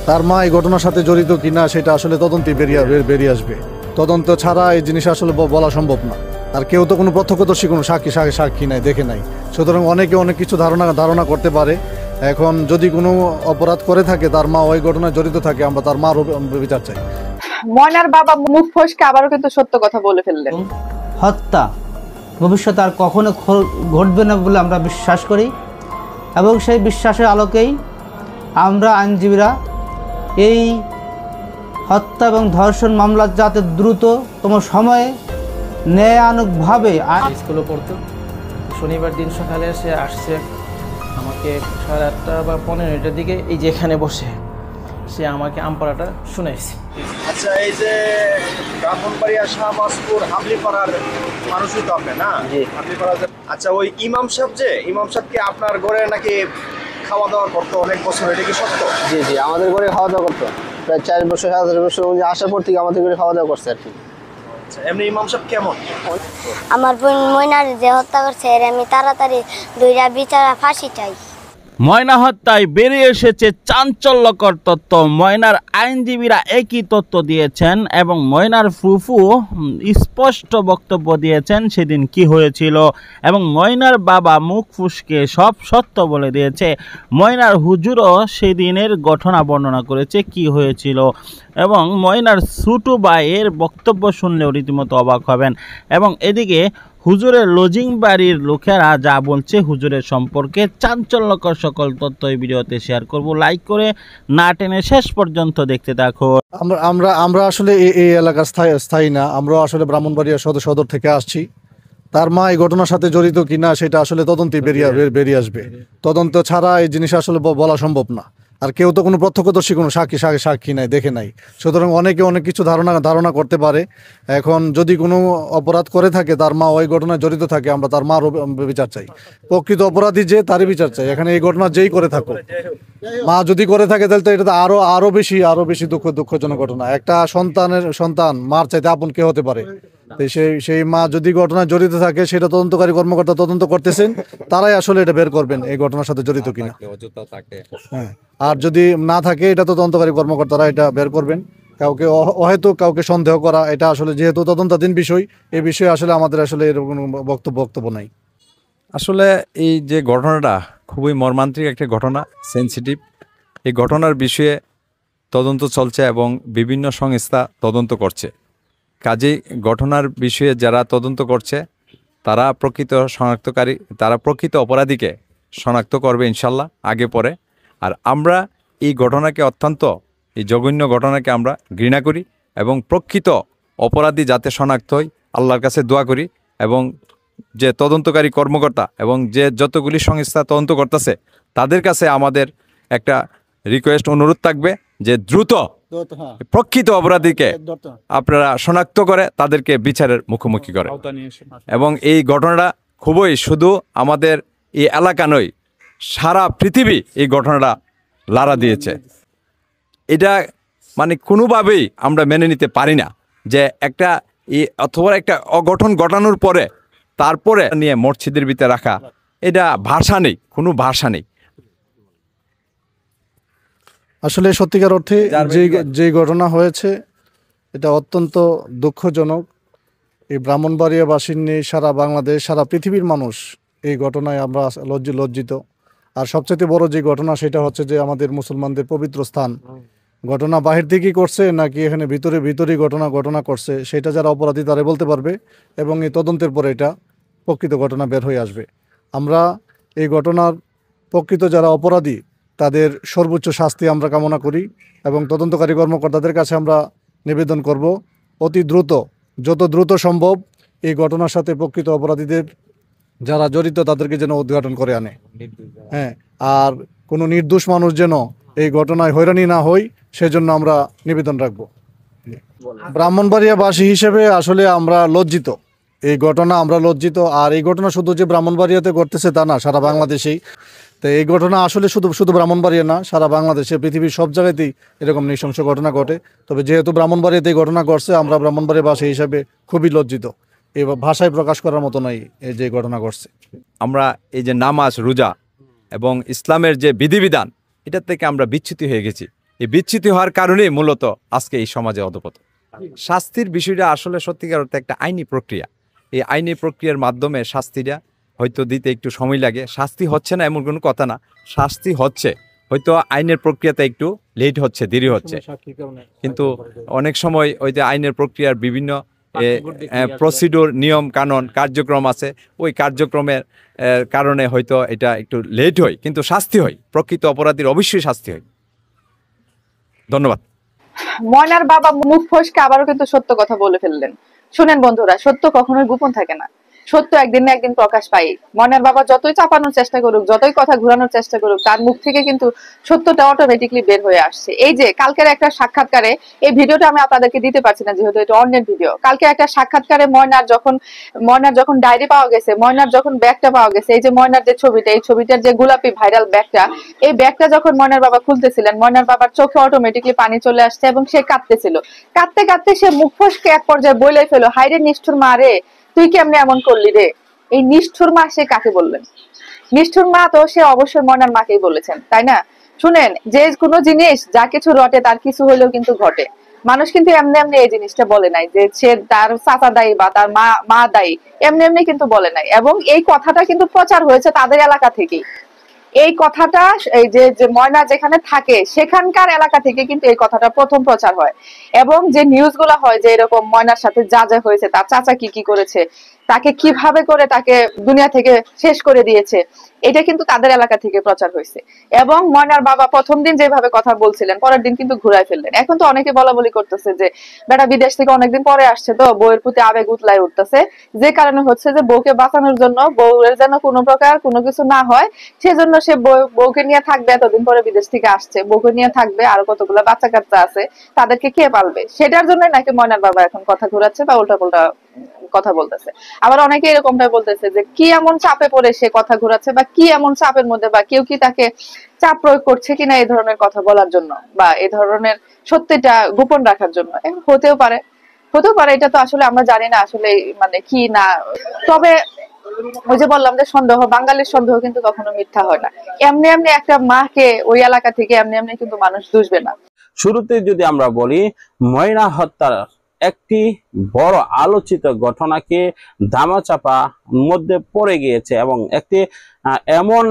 তার মা এই ঘটনার সাথে জড়িত কিনা সেটা আসলে তদন্তে বেরিয়ে আসবে। তদন্ত ছাড়া এই জিনিস আসলে বলা সম্ভব না। আর কেউ তো কোনো প্রত্যক্ষদর্শী কোনো সাক্ষী নাই, দেখে নাই। সুতরাং অনেকে অনেক কিছু ধারণা করতে পারে। এখন যদি কোনো অপরাধ করে থাকে, তার মা ওই ঘটনায় জড়িত থাকে, আমরা তার মার বিচার চাই। ময়নার বাবা মুখ ফসকে আবারও কিন্তু সত্য কথা বলে ফেললেন। হত্যা ভবিষ্যতে আর কখনো ঘটবে না বলে আমরা বিশ্বাস করি, এবং সেই বিশ্বাসের আলোকেই আমরা আইনজীবীরা এই হত্যা এবং ধর্ষণ মামলা যাতে দ্রুততম সময়ে ন্যায়ানুগভাবে স্কুলে পড়তো। শনিবার দিন সকালে সে আসছে আমাকে 8:30 বা 15টার দিকে, এই যে এখানে বসে সে আমাকে আমপাড়াটা শুনাইছে। আচ্ছা, এই যে ব্রাহ্মণবাড়িয়া শাহবাজপুর হাবলিপাড়ার মানুষই তো আপনি না? হাবলিপাড়া। আচ্ছা, ওই ইমাম সাহেবকে আপনার ঘরে নাকি খাওয়া দাওয়া করতো অনেক বছর, এটা কি সত্য? জি জি, আমাদের ঘরে খাওয়া দাওয়া করতো প্রায় 4 বছর 7 বছর আসার পর থেকে আমাদের ঘরে খাওয়া দাওয়া করছে আর কি। এমনি ইমাম সাহেব কেমন? আমার বোন ময়নার যে হত্যা করছে এর আমি তাড়াতাড়ি দুইটা বিচারা ফাঁসি চাই। ময়না হত্যায় বেরিয়ে এসেছে চাঞ্চল্যকর তথ্য। ময়নার আইনজীবীরা একই তথ্য দিয়েছেন এবং ময়নার ফুফু স্পষ্ট বক্তব্য দিয়েছেন সেদিন কি হয়েছিল, এবং ময়নার বাবা মুখ ফুসকে সব সত্য বলে দিয়েছে। ময়নার হুজুরও সেদিনের ঘটনা বর্ণনা করেছে কি হয়েছিল, এবং ময়নার ছোটো ভাইয়ের বক্তব্য শুনলেও রীতিমতো অবাক হবেন। এবং এদিকে হুজুরের লজিং বাড়ির লোকেরা যা বলছে হুজুরের সম্পর্কে চাঞ্চল্যকর সকল তথ্য এই ভিডিওতে শেয়ার করব। লাইক করে না টেনে শেষ পর্যন্ত দেখতে থাকো। আমরা আসলে এই এলাকার স্থায়ী না, আমরা আসলে ব্রাহ্মণবাড়িয়া সদর থেকে আসছি। তার মা এই ঘটনার সাথে জড়িত কিনা সেটা আসলে তদন্তে বেরিয়ে আসবে। তদন্ত ছাড়া এই জিনিস আসলে বলা সম্ভব না। আর কেউ তো কোনো প্রত্যক্ষদর্শী কোনো সাক্ষী নাই, দেখে নাই। সুতরাং অনেকে অনেক কিছু ধারণা করতে পারে। এখন যদি কোনো অপরাধ করে থাকে, তার মা ওই ঘটনায় জড়িত থাকে, আমরা তার মার বিচার চাই। প্রকৃত অপরাধী যে, তারই বিচার চাই। এখানে এই ঘটনা যেই করে থাকো, মা যদি করে থাকে তাহলে তো এটা তো আরো বেশি দুঃখজনক ঘটনা। একটা সন্তান মার চাইতে আপন কে হতে পারে? সেই মা যদি ঘটনায় জড়িত থাকে, সেটা তদন্তকারী কর্মকর্তা তদন্ত করতেছেন, তারাই আসলে এটা বের করবেন এই ঘটনার সাথে জড়িত কিনা। হ্যাঁ, আর যদি না থাকে, এটা তো তদন্তকারী কর্মকর্তারা এটা বের করবেন। কাউকে হয়তো কাউকে সন্দেহ করা, এটা আসলে যেহেতু তদন্তাধীন বিষয়, এই বিষয়ে আসলে আমাদের আসলে এরকম বক্তব্য নাই। আসলে এই যে ঘটনাটা খুবই মর্মান্তিক একটা ঘটনা, সেন্সিটিভ। এই ঘটনার বিষয়ে তদন্ত চলছে এবং বিভিন্ন সংস্থা তদন্ত করছে। কাজেই ঘটনার বিষয়ে যারা তদন্ত করছে তারা প্রকৃত অপরাধীকে শনাক্ত করবে ইনশাল্লাহ আগে পরে। আর আমরা এই ঘটনাকে এই জঘন্য ঘটনাকে আমরা ঘৃণা করি, এবং প্রকৃত অপরাধী যাতে শনাক্ত হয় আল্লাহর কাছে দোয়া করি। এবং যে তদন্তকারী কর্মকর্তা এবং যে যতগুলি সংস্থা তদন্ত করতেছে তাদের কাছে আমাদের একটা রিকোয়েস্ট, অনুরোধ থাকবে যে দ্রুত প্রকৃত অপরাধীকে আপনারা শনাক্ত করে তাদেরকে বিচারের মুখোমুখি করে। এবং এই ঘটনাটা খুবই শুধু আমাদের এই এলাকা নয়, সারা পৃথিবী এই ঘটনাটা লাড়া দিয়েছে। এটা মানে কোনোভাবেই আমরা মেনে নিতে পারি না যে অথবা একটা অঘটন ঘটানোর পরে তারপরে নিয়ে মসজিদের ভিতরে রাখা, এটা কোনো ভাষা নেই। আসলে সত্যিকার অর্থে যে ঘটনা হয়েছে এটা অত্যন্ত দুঃখজনক। এই ব্রাহ্মণবাড়িয়াবাসীর নিয়ে সারা বাংলাদেশ, সারা পৃথিবীর মানুষ এই ঘটনায় আমরা লজ্জিত। আর সবচেয়ে বড় যে ঘটনা সেটা হচ্ছে যে আমাদের মুসলমানদের পবিত্র স্থান, ঘটনা বাহির থেকেই করছে নাকি এখানে ভিতরেই ঘটনা করছে, সেটা যারা অপরাধী তারাই বলতে পারবে। এবং এই তদন্তের পরে এটা প্রকৃত ঘটনা বের হয়ে আসবে। আমরা এই ঘটনার প্রকৃত যারা অপরাধী তাদের সর্বোচ্চ শাস্তি আমরা কামনা করি, এবং তদন্তকারী কর্মকর্তাদের কাছে আমরা নিবেদন করব অতি দ্রুত, যত দ্রুত সম্ভব এই ঘটনার সাথে প্রকৃত অপরাধীদের যারা জড়িত তাদেরকে যেন উদ্ঘাটন করে আনে। হ্যাঁ, আর কোনো নির্দোষ মানুষ যেন এই ঘটনায় হয়রানি না হয় সেজন্য আমরা নিবেদন রাখব। ব্রাহ্মণবাড়িয়াবাসী হিসেবে আসলে আমরা লজ্জিত, এই ঘটনা আমরা লজ্জিত। আর এই ঘটনা শুধু যে ব্রাহ্মণবাড়িয়াতে ঘটতেছে তা না, সারা বাংলাদেশেই। তো এই ঘটনা আসলে শুধু ব্রাহ্মণবাড়িয়া না, সারা বাংলাদেশে, পৃথিবীর সব জায়গাতেই এরকম নৃশংস ঘটনা ঘটে। তবে যেহেতু ব্রাহ্মণবাড়িয়াতে এই ঘটনা ঘটছে, আমরা ব্রাহ্মণবাড়িয়াবাসী হিসেবে খুবই লজ্জিত। এই ভাষায় প্রকাশ করার মতো নয় এই যে ঘটনা ঘটছে। আমরা এই যে নামাজ, রোজা এবং ইসলামের যে বিধিবিধান, এটার থেকে আমরা বিচ্যুতি হয়ে গেছি। এই বিচ্যুতি হওয়ার কারণেই মূলত আজকে এই সমাজে অধপতন। শাস্তির বিষয়টা আসলে সত্যিকার অর্থে একটা আইনি প্রক্রিয়া। এই আইনি প্রক্রিয়ার মাধ্যমে শাস্তিটা হয়তো দিতে একটু সময় লাগে। শাস্তি হচ্ছে না এমন কোনো কথা না, শাস্তি হচ্ছে, হয়তো আইনের প্রক্রিয়াতে একটু লেট হচ্ছে, দেরি হচ্ছে। কিন্তু অনেক সময় ওই যে আইনের প্রক্রিয়ার বিভিন্ন প্রসিডিউর, নিয়ম কানুন, কার্যক্রম আছে, ওই কার্যক্রমের কারণে হয়তো এটা একটু লেট হয়, কিন্তু শাস্তি হয়। প্রকৃত অপরাধীর অবশ্যই শাস্তি হয়। ধন্যবাদ। ময়নার বাবা মুখ ফসকে আবারও কিন্তু সত্য কথা বলে ফেললেন। শুনেন বন্ধুরা, সত্য কখনোই গোপন থাকে না, সত্য একদিন না একদিন প্রকাশ পায়। ময়নার বাবা যতই চাপানোর চেষ্টা করুক, যতই কথা ঘোরানোর চেষ্টা করুক, তার মুখ থেকে কিন্তু সত্যটা অটোমেটিকলি বের হয়ে আসছে। এই যে কালকের একটা সাক্ষাৎকারে, এই ভিডিওটা আমি আপনাদেরকে দিতে পারছি না যেহেতু এটা অন্যের ভিডিও। কালকে একটা সাক্ষাৎকারে ময়নার যখন ডায়েরি পাওয়া গেছে, ময়নার যখন ব্যাগটা পাওয়া গেছে, এই যে ময়নার যে ছবিটা, এই ছবিটার যে গোলাপি ভাইরাল ব্যাগটা, এই ব্যাগটা যখন ময়নার বাবা খুলতেছিলেন, ময়নার বাবার চোখে অটোমেটিকলি পানি চলে আসছে এবং সে কাঁদতেছিল। কাঁদতে কাঁদতে সে মুখ ফসকে এক পর্যায়ে বলে ফেলো, হায়রে নিষ্ঠুর মা রে, তুই কেমনে এমন করলি রে। এই নিষ্ঠুর মা সে কাকে বললেন? নিষ্ঠুর মা তো সে অবশ্যই ময়নার মাকেই বলেছেন, তাই না? শুনেন, যে কোনো জিনিস যা কিছু রটে তার কিছু হইলেও কিন্তু ঘটে। মানুষ কিন্তু এমনি এমনি এই জিনিসটা বলে নাই যে সে তার চাচা দায়ী বা তার মা দায়ী, এমনি এমনি কিন্তু বলে নাই। এবং এই কথাটা কিন্তু প্রচার হয়েছে তাদের এলাকা থেকেই। এই কথাটা এই যে ময়না যেখানে থাকে সেখানকার এলাকা থেকে কিন্তু এই কথাটা প্রথম প্রচার হয়। এবং যে নিউজ গুলা হয় যে এরকম ময়নার সাথে যা যা হয়েছে, তার চাচা কি করেছে, তাকে কিভাবে করে তাকে দুনিয়া থেকে শেষ করে দিয়েছে, এটা কিন্তু তাদের এলাকা থেকে প্রচার হয়েছে। এবং ময়নার বাবা প্রথম দিন যেভাবে কথা বলছিলেন, পরের দিন কিন্তু ঘুরাই ফেললেন। এখন তো অনেকে বলা বলি করতেছে যে বেটা বিদেশ থেকে অনেকদিন পরে আসছে, তো বউয়ের প্রতি আবেগ উতলায় উঠতেছে, যে কারণে হচ্ছে যে বউকে বাঁচানোর জন্য, বউয়ের যেন কোনো প্রকার কোনো কিছু না হয় সেজন্য সে বউকে নিয়ে থাকবে। এতদিন পরে বিদেশ থেকে আসছে, বউকে নিয়ে থাকবে, আরো কতগুলো বাচ্চা কাচ্চা আছে, তাদেরকে কে পালবে, সেটার জন্য নাকি ময়নার বাবা এখন কথা ঘুরাচ্ছে বা উল্টাপাল্টা কথা বলতেছে। আবার অনেকে এরকমটা বলতেছে যে কি এমন চাপে পড়ে সে কথা ঘুরাচ্ছে, বা কি এমন চাপের মধ্যে, বা কেউ কি তাকে চাপ প্রয়োগ করছে কিনা এই ধরনের কথা বলার জন্য, বা এই ধরনের সত্যিটা গোপন রাখার জন্য। হতেও পারে, এটা তো আসলে আমরা জানি না আসলে মানে কি না। তবে ওই যে বললাম যে সন্দেহ, বাঙালির সন্দেহ কিন্তু কখনো মিথ্যা হয় না। এমনি এমনি একটা মাকে ওই এলাকা থেকে এমনি এমনি কিন্তু মানুষ দুষবে না। শুরুতে যদি আমরা বলি, ময়না হত্যার একটি বড় আলোচিত ঘটনাকে ধামাচাপা মধ্যে পড়ে গিয়েছে এবং একটি এমন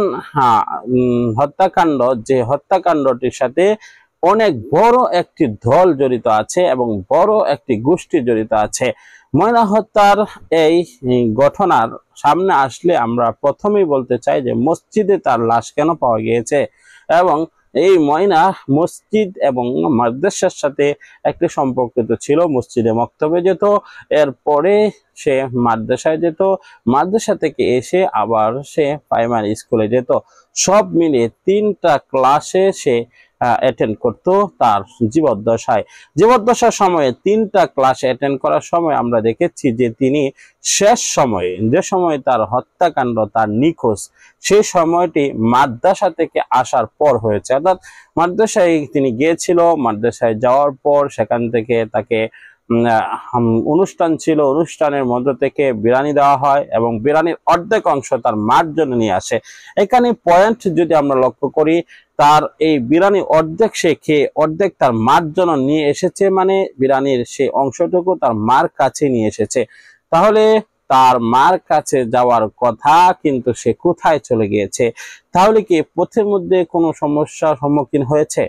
হত্যাকাণ্ড, যে হত্যাকাণ্ডটির সাথে অনেক বড় একটি দল জড়িত আছে এবং বড় একটি গোষ্ঠী জড়িত আছে। ময়না হত্যার এই ঘটনার সামনে আসলে আমরা প্রথমেই বলতে চাই যে মসজিদে তার লাশ কেন পাওয়া গিয়েছে, এবং এই ময়না মসজিদ এবং মাদ্রাসার সাথে একটি সম্পর্কিত ছিল। মসজিদে মক্তবে যেত, এরপরে সে মাদ্রাসায় যেত, মাদ্রাসা থেকে এসে আবার সে প্রাইমারি স্কুলে যেত। সব মিলিয়ে 3টা ক্লাসে সে অ্যাটেন্ড করতো তার জীবদ্দশার সময়ে। 3টা ক্লাস অ্যাটেন্ড করার সময় আমরা দেখেছি যে তিনি শেষ সময়ে, যে সময় তার হত্যাকাণ্ড, তার নিখোঁজ, সেই সময়টি মাদ্রাসা থেকে আসার পর হয়েছে। অর্থাৎ মাদ্রাসায় তিনি গিয়েছিল, মাদ্রাসায় যাওয়ার পর সেখান থেকে তাকে অনুষ্ঠান ছিল, অনুষ্ঠানের মধ্য থেকে বিরিয়ানি দেওয়া হয় এবং বিরিয়ানির অর্ধেক অংশ তার মার জন্য নিয়ে আসে। এখানে পয়েন্ট যদি আমরা লক্ষ্য করি, তার এই বিরিয়ানি অর্ধেক সে খেয়ে অর্ধেক তার মার জন্য নিয়ে এসেছে, মানে বিরিয়ানির সেই অংশটুকু তার মার কাছে নিয়ে এসেছে। তাহলে তার মার কাছে যাওয়ার কথা, কিন্তু সে কোথায় চলে গিয়েছে? তাহলে কি পথের মধ্যে কোনো সমস্যার সম্মুখীন হয়েছে?